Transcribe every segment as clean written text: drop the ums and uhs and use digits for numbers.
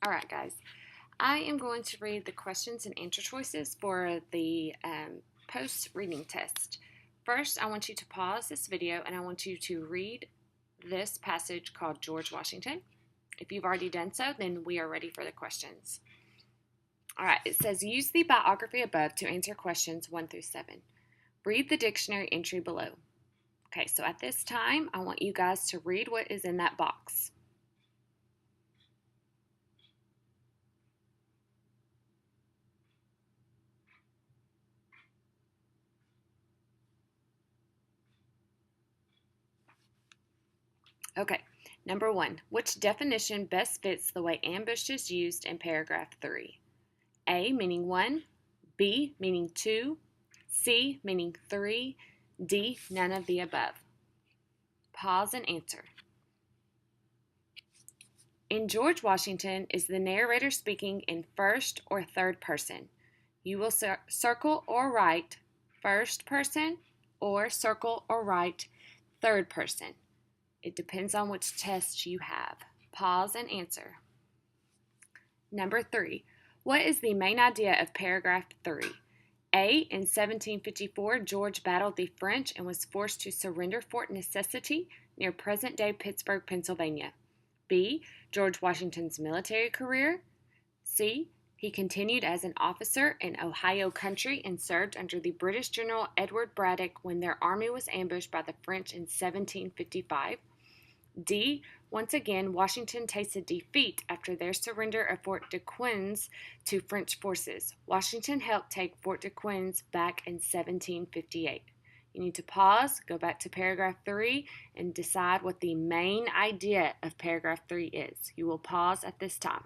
All right, guys. I am going to read the questions and answer choices for the post reading test. First, I want you to pause this video and I want you to read this passage called George Washington. If you've already done so, then we are ready for the questions. All right, it says use the biography above to answer questions 1 through 7. Read the dictionary entry below. Okay, so at this time, I want you guys to read what is in that box. Okay, number 1. Which definition best fits the way ambush is used in paragraph 3? A meaning 1, B meaning 2, C meaning 3, D none of the above. Pause and answer. In George Washington, is the narrator speaking in first or third person? You will circle or write first person or circle or write third person. It depends on which test you have. Pause and answer. Number 3. What is the main idea of paragraph 3? A. In 1754, George battled the French and was forced to surrender Fort Necessity near present-day Pittsburgh, Pennsylvania. B. George Washington's military career. C. He continued as an officer in Ohio country and served under the British General Edward Braddock when their army was ambushed by the French in 1755. D. Once again, Washington tasted defeat after their surrender of Fort Dequins to French forces. Washington helped take Fort Dequins back in 1758. You need to pause, go back to paragraph 3, and decide what the main idea of paragraph 3 is. You will pause at this time.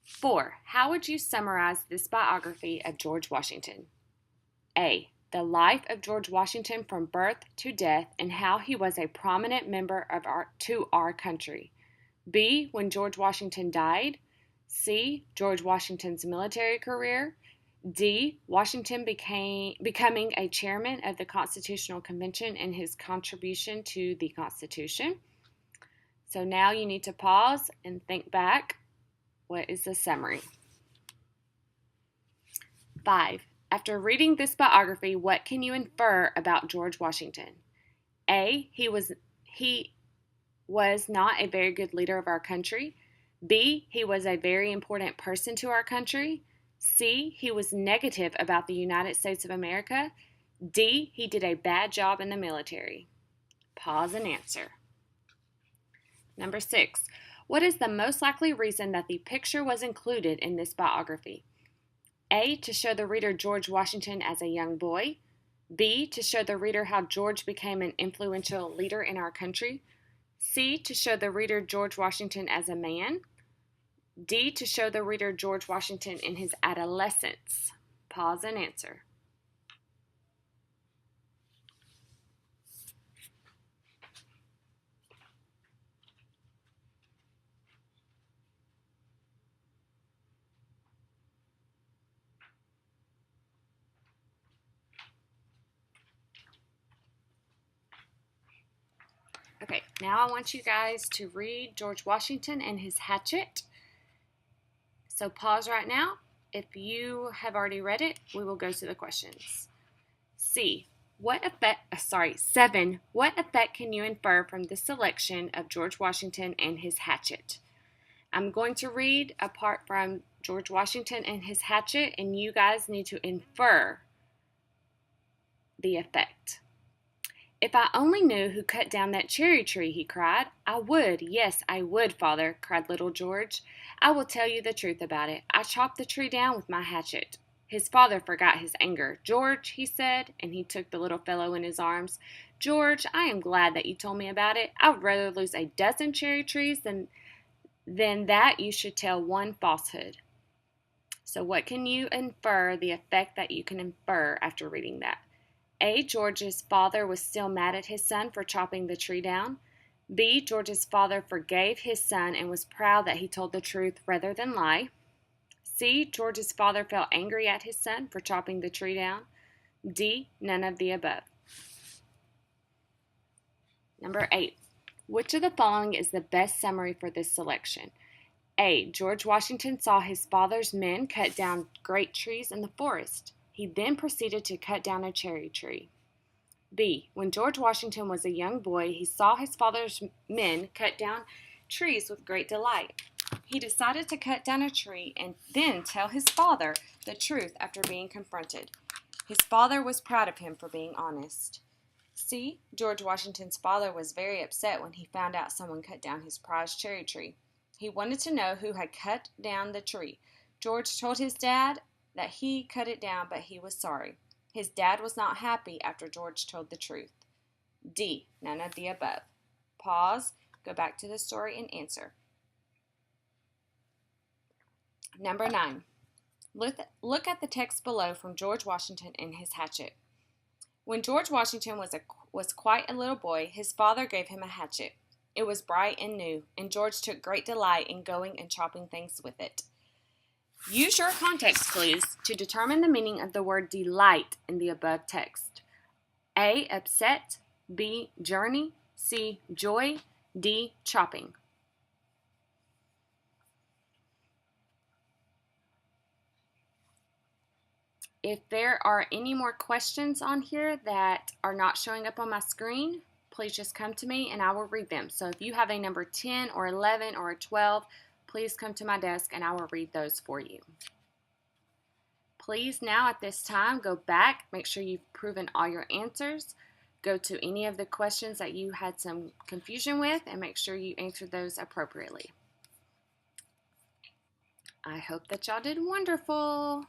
4. How would you summarize this biography of George Washington? A. The life of George Washington from birth to death and how he was a prominent member of our country. B. When George Washington died. C. George Washington's military career. D. Washington becoming a chairman of the Constitutional Convention and his contribution to the Constitution. So now you need to pause and think back. What is the summary? 5. After reading this biography, what can you infer about George Washington? A. He was not a very good leader of our country. B. He was a very important person to our country. C. He was negative about the United States of America. D. He did a bad job in the military. Pause and answer. Number 6. What is the most likely reason that the picture was included in this biography? A. To show the reader George Washington as a young boy. B. To show the reader how George became an influential leader in our country. C. To show the reader George Washington as a man. D. To show the reader George Washington in his adolescence. Pause and answer. Okay, now I want you guys to read George Washington and his hatchet. So pause right now. If you have already read it, we will go to the questions. 7. What effect can you infer from this selection of George Washington and his hatchet? I'm going to read a part from George Washington and his hatchet, and you guys need to infer the effect. If I only knew who cut down that cherry tree, he cried. I would, yes, I would, father, cried little George. I will tell you the truth about it. I chopped the tree down with my hatchet. His father forgot his anger. George, he said, and he took the little fellow in his arms. George, I am glad that you told me about it. I would rather lose a dozen cherry trees than that you should tell one falsehood. So what can you infer, the effect that you can infer after reading that? A. George's father was still mad at his son for chopping the tree down. B. George's father forgave his son and was proud that he told the truth rather than lie. C. George's father felt angry at his son for chopping the tree down. D. None of the above. Number 8. Which of the following is the best summary for this selection? A. George Washington saw his father's men cut down great trees in the forest. He then proceeded to cut down a cherry tree. B. When George Washington was a young boy, he saw his father's men cut down trees with great delight. He decided to cut down a tree and then tell his father the truth after being confronted. His father was proud of him for being honest. C. George Washington's father was very upset when he found out someone cut down his prized cherry tree. He wanted to know who had cut down the tree. George told his dad that he cut it down, but he was sorry. His dad was not happy after George told the truth. D. None of the above. Pause, go back to the story and answer. Number 9. Look at the text below from George Washington and his hatchet. When George Washington was quite a little boy, his father gave him a hatchet. It was bright and new, and George took great delight in going and chopping things with it. Use your context clues to determine the meaning of the word delight in the above text. A. Upset. B. Journey. C. Joy. D. Chopping. If there are any more questions on here that are not showing up on my screen, please just come to me and I will read them. So if you have a number 10 or 11 or a 12, please come to my desk and I will read those for you. Please now at this time go back, make sure you've proven all your answers, go to any of the questions that you had some confusion with and make sure you answered those appropriately. I hope that y'all did wonderful.